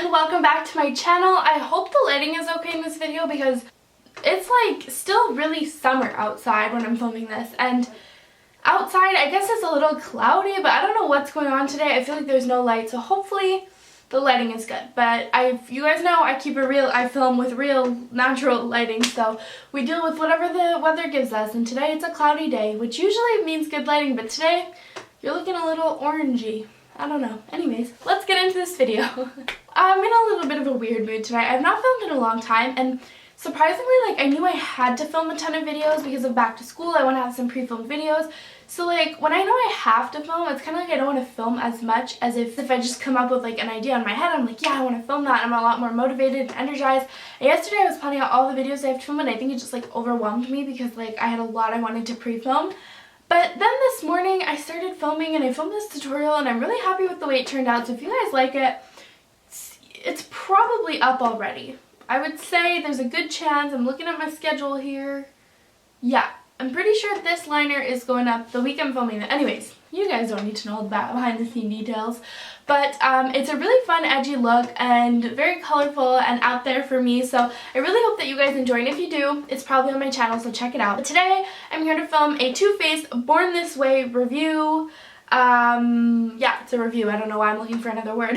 and welcome back to my channel. I hope the lighting is okay in this video because it's like still really summer outside when I'm filming this, and outside I guess it's a little cloudy, but I don't know what's going on today. I feel like there's no light, so hopefully the lighting is good. But you guys know I film with real natural lighting, so we deal with whatever the weather gives us, and today it's a cloudy day, which usually means good lighting, but today you're looking a little orangey. I don't know. Anyways, let's get into this video. I'm in a little bit of a weird mood tonight. I've not filmed in a long time, and surprisingly, like, I knew I had to film a ton of videos because of back to school. I want to have some pre-filmed videos. So like, when I know I have to film, it's kind of like I don't want to film as much as if I just come up with like an idea in my head. I'm like, yeah, I want to film that. I'm a lot more motivated and energized. And yesterday I was planning out all the videos I have to film, and I think it just like overwhelmed me because like I had a lot I wanted to pre-film. But then this morning I started filming and I filmed this tutorial, and I'm really happy with the way it turned out. So if you guys like it, it's probably up already. I would say there's a good chance. I'm looking at my schedule here. Yeah, I'm pretty sure this liner is going up the week I'm filming it. Anyways, you guys don't need to know all the behind the scene details. But it's a really fun, edgy look and very colorful and out there for me. So I really hope that you guys enjoy, and if you do, it's probably on my channel, so check it out. But today, I'm here to film a Too Faced Born This Way review. Yeah, it's a review. I don't know why I'm looking for another word.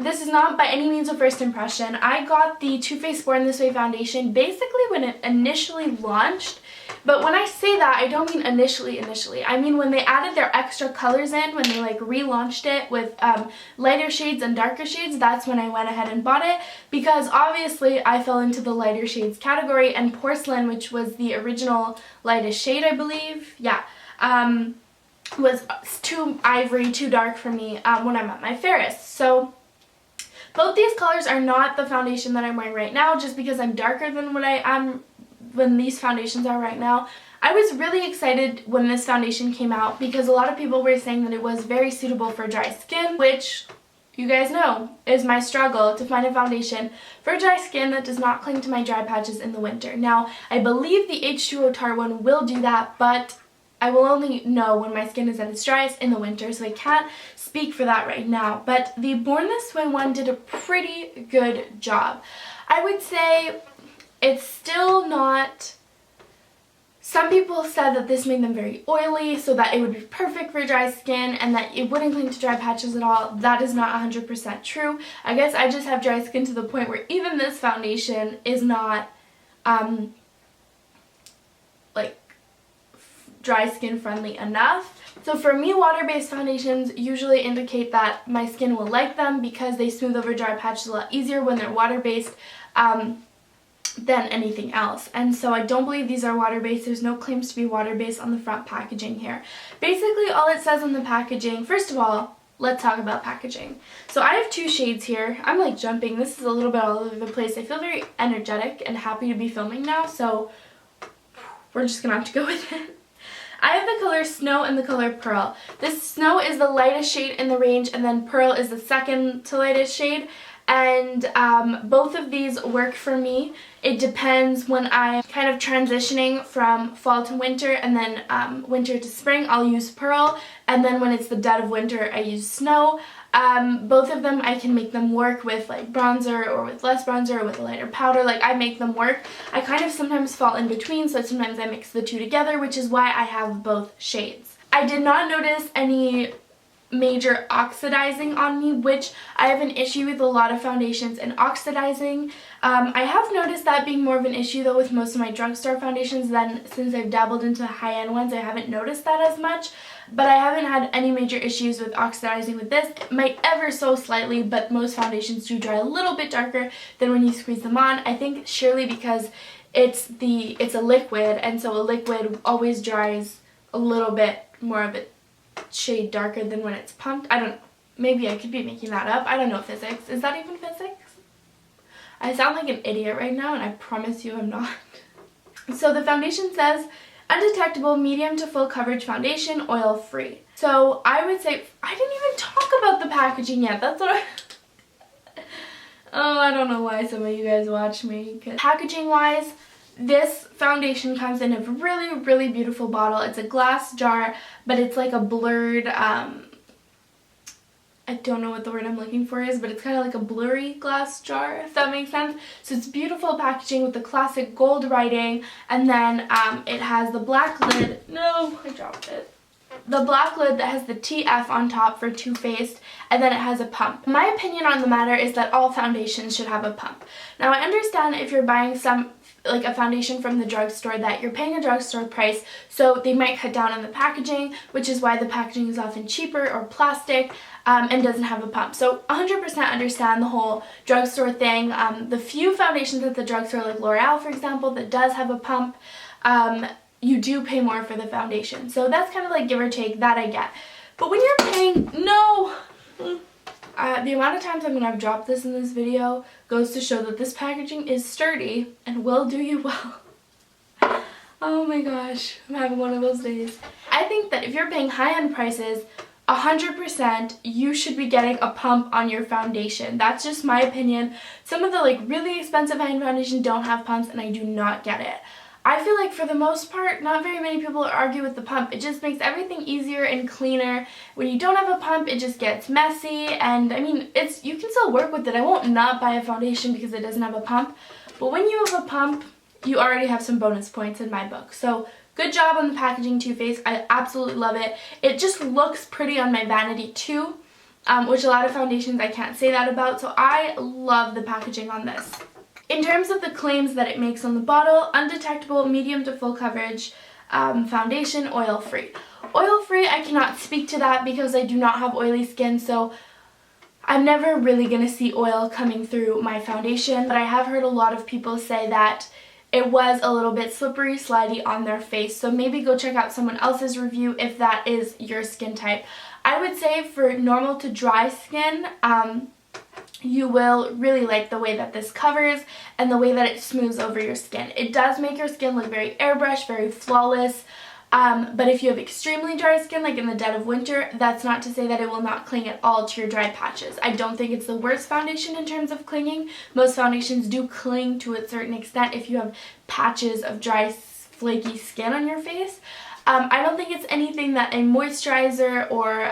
This is not by any means a first impression. I got the Too Faced Born This Way foundation basically when it initially launched. But when I say that, I don't mean initially. I mean when they added their extra colors in, when they like relaunched it with lighter shades and darker shades, that's when I went ahead and bought it. Because obviously I fell into the lighter shades category, and porcelain, which was the original lightest shade, I believe, yeah, was too ivory, too dark for me when I'm at my fairest. So both these colors are not the foundation that I'm wearing right now, just because I'm darker than what I am when these foundations are right now. I was really excited when this foundation came out because a lot of people were saying that it was very suitable for dry skin, which you guys know is my struggle, to find a foundation for dry skin that does not cling to my dry patches in the winter. Now, I believe the H2O Tar one will do that, but I will only know when my skin is at its driest in the winter, so I can't speak for that right now. But the Born This Way one did a pretty good job. I would say it's still not... Some people said that this made them very oily, so that it would be perfect for dry skin and that it wouldn't cling to dry patches at all. That is not 100% true. I guess I just have dry skin to the point where even this foundation is not like dry skin friendly enough. So for me, water-based foundations usually indicate that my skin will like them because they smooth over dry patches a lot easier when they're water-based than anything else. And so I don't believe these are water-based. There's no claims to be water-based on the front packaging here. Basically, all it says on the packaging, first of all, let's talk about packaging. So I have two shades here. I'm like jumping. This is a little bit all over the place. I feel very energetic and happy to be filming now, so we're just gonna have to go with it. I have the color Snow and the color Pearl. This Snow is the lightest shade in the range, and then Pearl is the second to lightest shade. And both of these work for me. It depends when I'm kind of transitioning from fall to winter, and then winter to spring, I'll use Pearl. And then when it's the dead of winter, I use Snow. Both of them, I can make them work with like bronzer or with less bronzer or with a lighter powder. Like, I make them work. I kind of sometimes fall in between, so sometimes I mix the two together, which is why I have both shades. I did not notice any major oxidizing on me, which I have an issue with a lot of foundations and oxidizing. I have noticed that being more of an issue though with most of my drugstore foundations. Then since I've dabbled into high-end ones, I haven't noticed that as much, but I haven't had any major issues with oxidizing with this. It might ever so slightly, but most foundations do dry a little bit darker than when you squeeze them on. I think surely because it's a liquid, and so a liquid always dries a little bit more of it shade darker than when it's pumped. I don't know. Maybe I could be making that up. I don't know physics. Is that even physics? I sound like an idiot right now, and I promise you I'm not. So the foundation says, undetectable medium to full coverage foundation, oil free. So I would say, I didn't even talk about the packaging yet. That's what Oh, I don't know why some of you guys watch me. Packaging wise, this foundation comes in a really, really beautiful bottle. It's a glass jar, but it's like a blurred I don't know what the word I'm looking for is, but it's kind of like a blurry glass jar, if that makes sense. So it's beautiful packaging with the classic gold writing, and then it has the black lid. No, I dropped it. The black lid that has the TF on top for Too Faced, and then it has a pump. My opinion on the matter is that all foundations should have a pump. Now I understand if you're buying like a foundation from the drugstore that you're paying a drugstore price, so they might cut down on the packaging, which is why the packaging is often cheaper or plastic and doesn't have a pump. So 100% understand the whole drugstore thing. The few foundations at the drugstore, like L'Oreal for example, that does have a pump, you do pay more for the foundation. So that's kind of like give or take, that I get. But when you're paying, no! The amount of times I'm going to have dropped this in this video goes to show that this packaging is sturdy and will do you well. Oh my gosh, I'm having one of those days. I think that if you're paying high-end prices, 100% you should be getting a pump on your foundation. That's just my opinion. Some of the like really expensive high-end foundations don't have pumps and I do not get it. I feel like for the most part, not very many people argue with the pump. It just makes everything easier and cleaner. When you don't have a pump, it just gets messy, and I mean, you can still work with it. I won't not buy a foundation because it doesn't have a pump, but when you have a pump, you already have some bonus points in my book. So good job on the packaging, Too Faced. I absolutely love it. It just looks pretty on my vanity too, which a lot of foundations I can't say that about, so I love the packaging on this. In terms of the claims that it makes on the bottle, undetectable, medium to full coverage, foundation, oil-free. Oil-free, I cannot speak to that because I do not have oily skin, so I'm never really going to see oil coming through my foundation, but I have heard a lot of people say that it was a little bit slippery, slidey on their face, so maybe go check out someone else's review if that is your skin type. I would say for normal to dry skin, you will really like the way that this covers and the way that it smooths over your skin. It does make your skin look very airbrushed, very flawless, but if you have extremely dry skin, like in the dead of winter, that's not to say that it will not cling at all to your dry patches. I don't think it's the worst foundation in terms of clinging. Most foundations do cling to a certain extent if you have patches of dry, flaky skin on your face. I don't think it's anything that a moisturizer or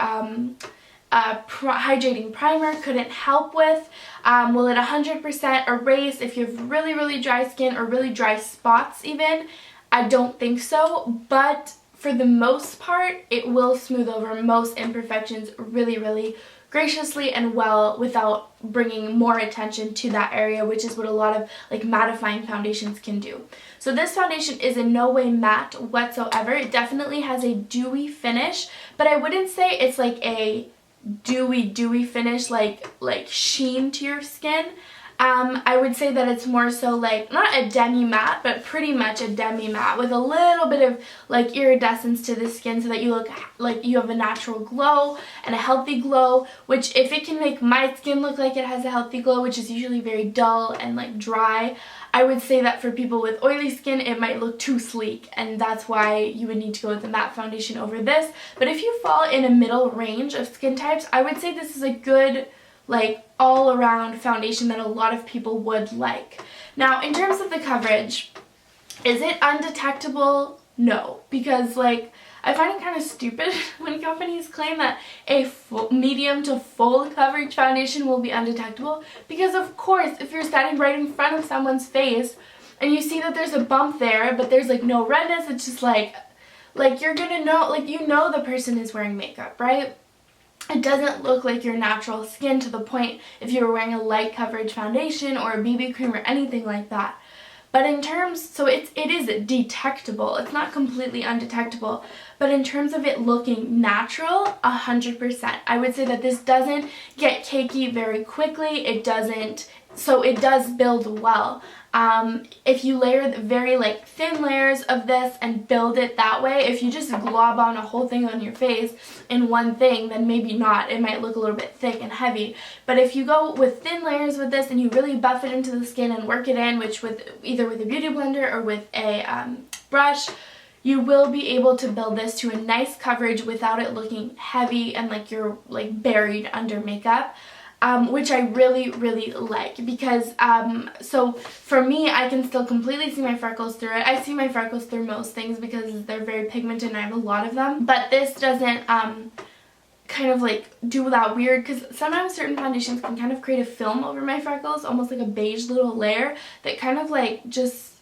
hydrating primer couldn't help with. Will it 100% erase if you have really, really dry skin or really dry spots even? I don't think so, but for the most part, it will smooth over most imperfections really, really graciously and well without bringing more attention to that area, which is what a lot of like mattifying foundations can do. So this foundation is in no way matte whatsoever. It definitely has a dewy finish, but I wouldn't say it's like a dewy finish, like sheen to your skin. I would say that it's more so like not a demi matte, but pretty much a demi matte with a little bit of like iridescence to the skin so that you look like you have a natural glow and a healthy glow, which if it can make my skin look like it has a healthy glow, which is usually very dull and like dry, I would say that for people with oily skin it might look too sleek, and that's why you would need to go with a matte foundation over this. But if you fall in a middle range of skin types, I would say this is a good like all-around foundation that a lot of people would like. Now in terms of the coverage, is it undetectable? No, because like I find it kind of stupid when companies claim that a medium to full coverage foundation will be undetectable, because of course if you're standing right in front of someone's face and you see that there's a bump there but there's like no redness, it's just like you're gonna know, like you know the person is wearing makeup, right? It doesn't look like your natural skin to the point if you were wearing a light coverage foundation or a BB cream or anything like that. But in terms, so it is detectable. It's not completely undetectable, but in terms of it looking natural, 100%. I would say that this doesn't get cakey very quickly. It doesn't, so it does build well. If you layer very like thin layers of this and build it that way, if you just glob on a whole thing on your face in one thing, then maybe not. It might look a little bit thick and heavy. But if you go with thin layers with this and you really buff it into the skin and work it in, which with either with a beauty blender or with a brush, you will be able to build this to a nice coverage without it looking heavy and like you're like buried under makeup. Which I really, really like, because so for me, I can still completely see my freckles through it. I see my freckles through most things because they're very pigmented and I have a lot of them, but this doesn't kind of like do that weird, because sometimes certain foundations can kind of create a film over my freckles, almost like a beige little layer that kind of like just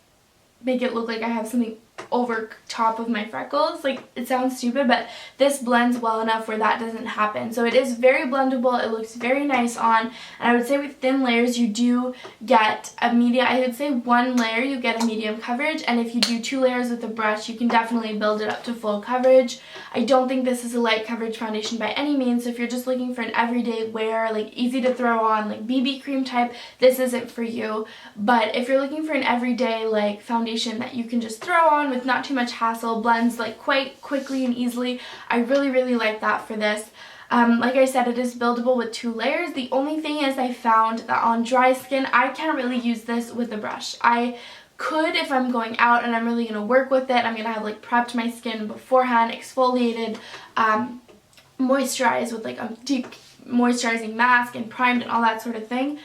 make it look like I have something over top of my freckles. Like, it sounds stupid, but this blends well enough where that doesn't happen. So it is very blendable. It looks very nice on, and I would say with thin layers you do get a medium. I would say one layer you get a medium coverage, and if you do 2 layers with a brush you can definitely build it up to full coverage. I don't think this is a light coverage foundation by any means, so if you're just looking for an everyday wear, like easy to throw on, like BB cream type, this isn't for you. But if you're looking for an everyday like foundation that you can just throw on with not too much hassle, blends like quite quickly and easily, I really like that for this. Like I said, it is buildable with 2 layers. The only thing is I found that on dry skin I can't really use this with a brush. I could if I'm going out and I'm really going to work with it. I'm going to have like prepped my skin beforehand, exfoliated, moisturized with like a deep moisturizing mask and primed and all that sort of thing.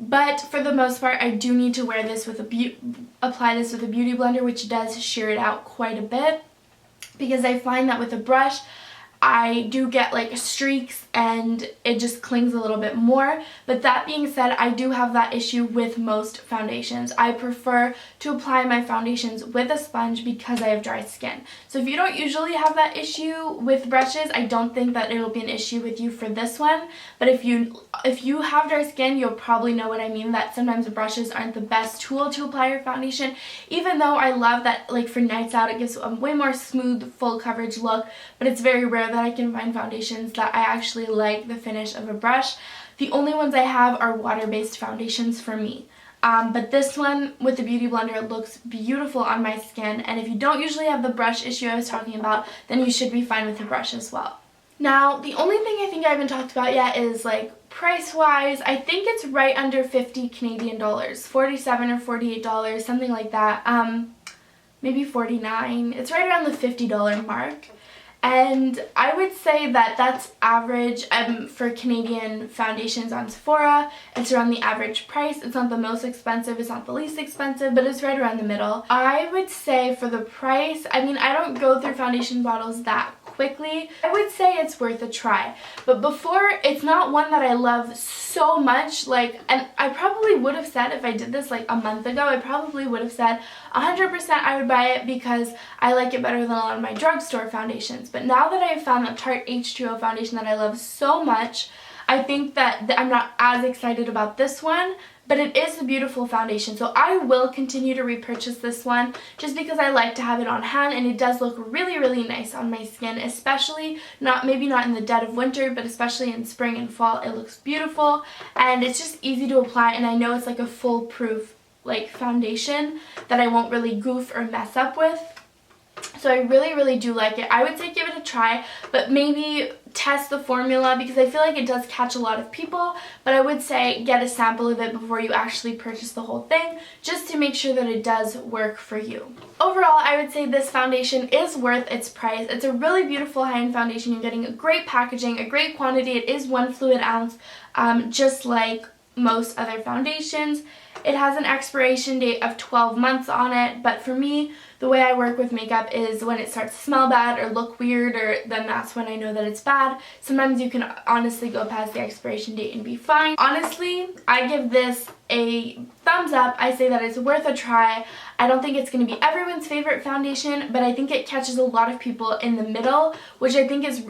But for the most part, I do need to wear this with apply this with a beauty blender, which does shear it out quite a bit, because I find that with a brush I do get like streaks and it just clings a little bit more. But that being said, I do have that issue with most foundations. I prefer to apply my foundations with a sponge because I have dry skin. So if you don't usually have that issue with brushes, I don't think that it'll be an issue with you for this one. But if you have dry skin, you'll probably know what I mean, that sometimes brushes aren't the best tool to apply your foundation, even though I love that like for nights out it gives a way more smooth full coverage look. But it's very rare that I can find foundations that I actually like the finish of a brush. The only ones I have are water-based foundations for me. But this one with the beauty blender looks beautiful on my skin, and if you don't usually have the brush issue I was talking about, then you should be fine with the brush as well. Now, the only thing I think I haven't talked about yet is like price-wise. I think it's right under 50 Canadian dollars, 47 or $48, something like that. Maybe 49. It's right around the $50 mark. And I would say that that's average for Canadian foundations on Sephora. It's around the average price. It's not the most expensive, it's not the least expensive, but it's right around the middle. I would say for the price, I mean, I don't go through foundation bottles that quickly. I would say it's worth a try. But before, it's not one that I love so much, like, and I probably would have said if I did this like a month ago, I probably would have said 100% I would buy it because I like it better than a lot of my drugstore foundations. But now that I have found the Tarte H2O foundation that I love so much, I think that I'm not as excited about this one, but it is a beautiful foundation. So I will continue to repurchase this one just because I like to have it on hand, and it does look really nice on my skin, especially maybe not in the dead of winter, but especially in spring and fall. It looks beautiful and it's just easy to apply, and I know it's like a foolproof like foundation that I won't really goof or mess up with. So I really do like it. I would say give it a try, but maybe test the formula because I feel like it does catch a lot of people. But I would say get a sample of it before you actually purchase the whole thing, just to make sure that it does work for you. Overall, I would say this foundation is worth its price. It's a really beautiful high-end foundation. You're getting a great packaging, a great quantity. It is 1 fluid ounce, just like most other foundations. It has an expiration date of 12 months on it, but for me, the way I work with makeup is when it starts to smell bad or look weird, then that's when I know that it's bad. Sometimes you can honestly go past the expiration date and be fine. Honestly, I give this a thumbs up. I say that it's worth a try. I don't think it's going to be everyone's favorite foundation, but I think it catches a lot of people in the middle, which I think is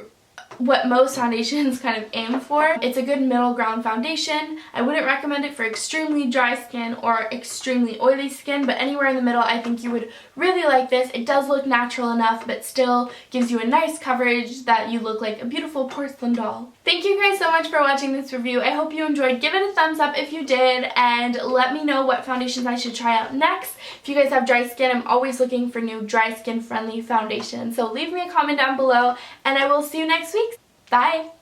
what most foundations kind of aim for. It's a good middle ground foundation. I wouldn't recommend it for extremely dry skin or extremely oily skin, but anywhere in the middle I think you would really like this. It does look natural enough, but still gives you a nice coverage that you look like a beautiful porcelain doll. Thank you guys so much for watching this review. I hope you enjoyed. Give it a thumbs up if you did, and let me know what foundations I should try out next. If you guys have dry skin, I'm always looking for new dry skin friendly foundations. So leave me a comment down below, and I will see you next week. Bye!